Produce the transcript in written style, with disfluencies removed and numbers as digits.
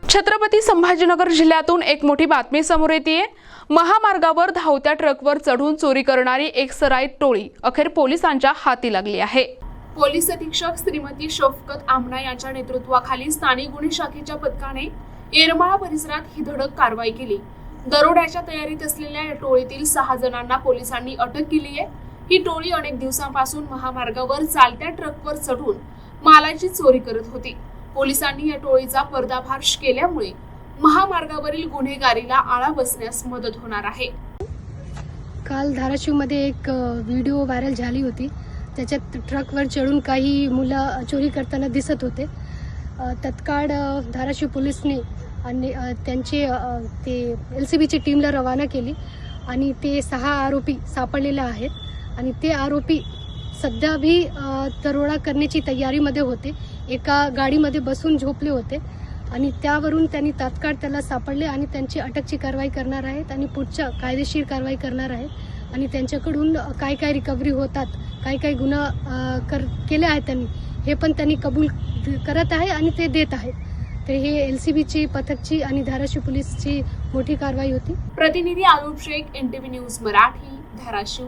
छत्रपती संभाजीनगर जिल्ह्यातून एक मोठी बातमी समोर येतेय। महामार्गावर धावत्या ट्रकवर चढून चोरी करणारी एक सराईत टोळी अखेर पोलिसांच्या हाती लागली आहे। पोलीस अधीक्षक श्रीमती शफकत आमना यांच्या नेतृत्वाखाली स्थानिक गुन्हे शाखेच्या पथकाने येरमाळा परिसरात ही धडक कारवाई केली। दरोड्याच्या तयारीत असलेल्या या टोळीतील 6 जणांना पोलिसांनी अटक केली आहे। ही टोळी अनेक दिवसांपासून महामार्गावर चालत्या ट्रकवर चढून मालाची चोरी करत होती। पोलिसांनी या टोळीचा पर्दाफाश केल्यामुळे महामार्गावरील गुन्हेगारीला आळा बसण्यास मदत होणार आहे। काल धाराशिवमध्ये एक व्हिडिओ व्हायरल झाली होती। त्याच्यात ट्रकवर चढून काही मुलं चोरी करताना दिसत होते। तत्काळ धाराशिव पोलिसने आणि त्यांचे LCBची टीमला रवाना केली आणि ते 6 आरोपी सापडलेले आहेत आणि ते आरोपी सध्या भी दरोडा करण्याची तयारीमध्ये होते। एका गाडीमध्ये बसून झोपले होते आणि त्यावरून त्यांनी तात्काळ त्याला सापडले आणि त्यांची अटकची कारवाई करणार आहेत आणि पुढच्या कायदेशीर कारवाई करणार आहेत आणि त्यांच्याकडून काय काय रिकव्हरी होतात, काय गुन्हा केले आहेत त्यांनी, हे पण त्यांनी कबूल करत आहे आणि ते देत आहेत। तर हे LCBची पथकची आणि धाराशिव पोलीसची मोठी कारवाई होती। प्रतिनिधी आलूब शेख, NTV न्यूज मराठी, धाराशिव।